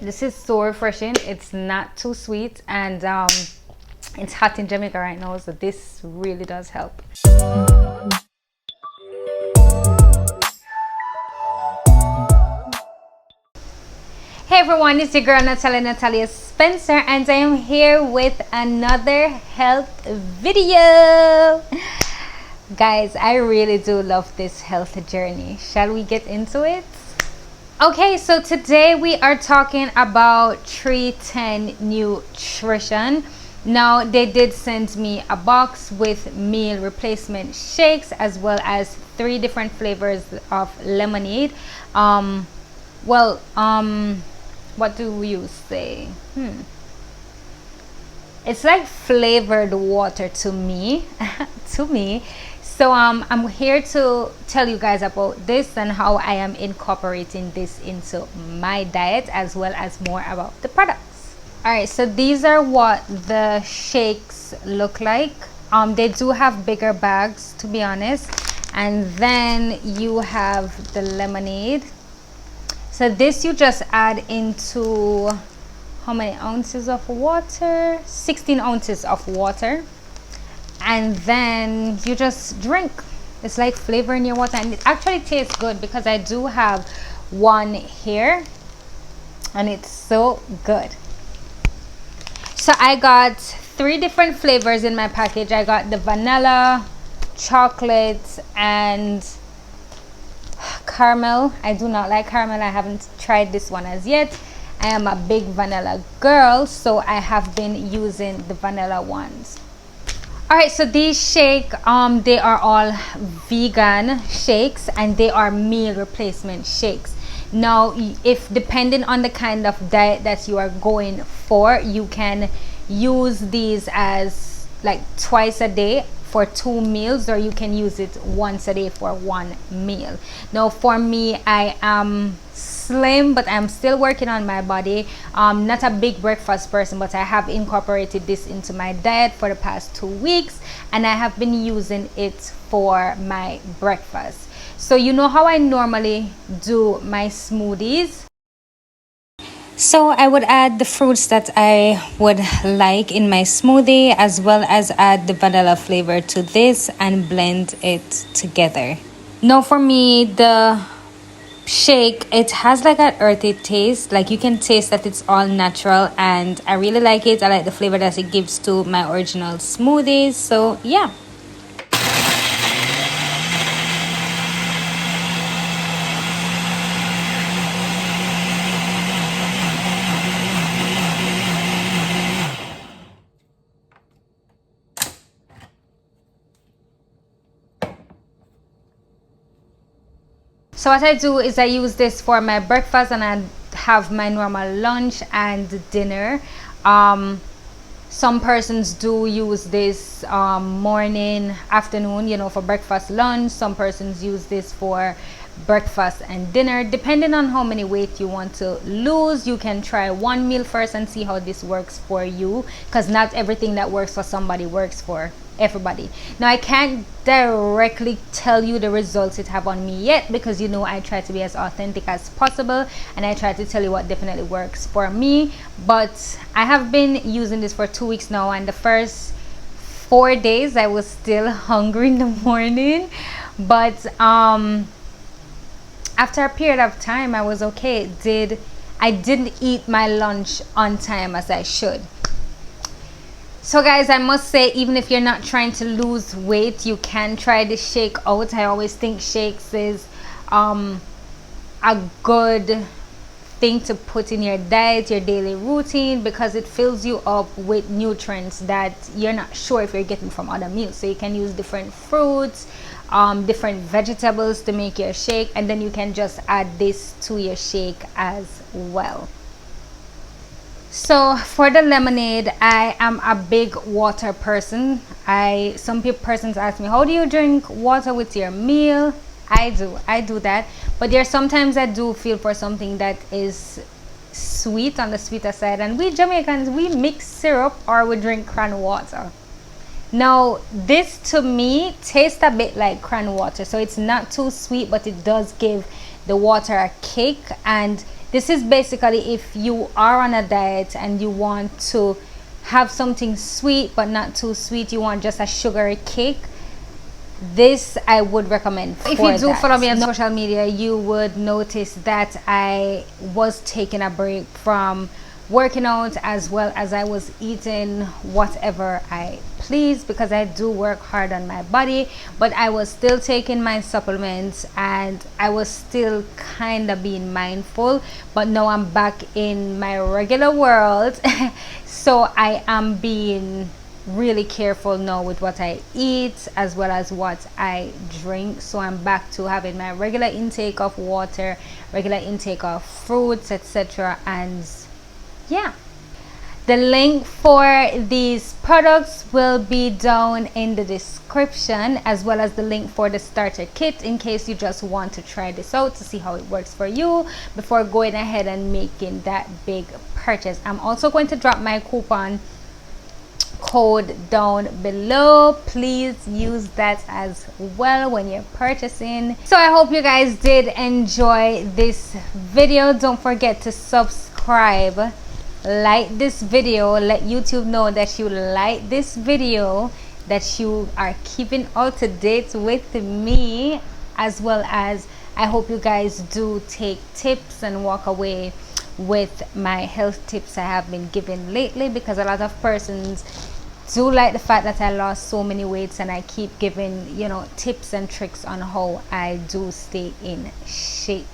This is so refreshing. It's not too sweet, and it's hot in Jamaica right now, so this really does help. Hey everyone, it's your girl Natalya Spencer, and I am here with another health video. Guys, I really do love this health journey. Shall we get into it? Okay, so today we are talking about 310 Nutrition. Now, they did send me a box with meal replacement shakes as well as 3 different flavors of lemonade. What do you say? It's like flavored water to me. To me. So I'm here to tell you guys about this and how I am incorporating this into my diet, as well as more about the products. Alright, so these are what the shakes look like. They do have bigger bags, to be honest. And then you have the lemonade. So this you just add into how many ounces of water? 16 ounces of water. And then you just drink. It's like flavoring your water, and it actually tastes good because I do have one here and it's so good. So I got 3 different flavors in my package. I got the vanilla, chocolate, and caramel. I do not like caramel. I haven't tried this one as yet. I am a big vanilla girl, so I have been using the vanilla ones. Alright, so these shake, they are all vegan shakes, and they are meal replacement shakes. Now, if depending on the kind of diet that you are going for, you can use these as like twice a day for 2 meals, or you can use it once a day for 1 meal. Now, for me, I am slim, but I'm still working on my body. Not a big breakfast person, but I have incorporated this into my diet for the past 2 weeks, and I have been using it for my breakfast. So you know how I normally do my smoothies. So I would add the fruits that I would like in my smoothie, as well as add the vanilla flavor to this and blend it together. Now for me, the shake, it has like an earthy taste. Like you can taste that it's all natural, and I really like it. I like the flavor that it gives to my original smoothies. So yeah. So what I do is I use this for my breakfast, and I have my normal lunch and dinner. Some persons do use this morning, afternoon, you know, for breakfast, lunch. Some persons use this for breakfast and dinner. Depending on how many weight you want to lose, you can try 1 meal first and see how this works for you, because not everything that works for somebody works for everybody. Now, I can't directly tell you the results it have on me yet, because you know I try to be as authentic as possible, and I try to tell you what definitely works for me. But I have been using this for 2 weeks now, and the first 4 days I was still hungry in the morning, but after a period of time I was okay. I didn't eat my lunch on time as I should. So guys, I must say, even if you're not trying to lose weight, you can try this shake out. I always think shakes is a good thing to put in your diet, your daily routine, because it fills you up with nutrients that you're not sure if you're getting from other meals. So you can use different fruits, different vegetables to make your shake, and then you can just add this to your shake as well. So for the lemonade, I am a big water person. Some persons ask me, how do you drink water with your meal? I do that, but there sometimes I do feel for something that is sweet, on the sweeter side, and we Jamaicans, we mix syrup or we drink cran water. Now this to me tastes a bit like cran water, so it's not too sweet, but it does give the water a kick. And this is basically if you are on a diet and you want to have something sweet but not too sweet, you want just a sugary kick, this I would recommend. If you do follow me on social media, you would notice that I was taking a break from working out, as well as I was eating whatever I please, because I do work hard on my body, but I was still taking my supplements and I was still kind of being mindful. But now I'm back in my regular world so I am being really careful now with what I eat as well as what I drink. So I'm back to having my regular intake of water, regular intake of fruits, etc. And yeah, the link for these products will be down in the description, as well as the link for the starter kit in case you just want to try this out to see how it works for you before going ahead and making that big purchase. I'm also going to drop my coupon code down below. Please use that as well when you're purchasing. So I hope you guys did enjoy this video. Don't forget to subscribe, like this video, let YouTube know that you like this video, that you are keeping up to date with me, as well as I hope you guys do take tips and walk away with my health tips I have been giving lately, because a lot of persons do like the fact that I lost so many weights, and I keep giving, you know, tips and tricks on how I do stay in shape.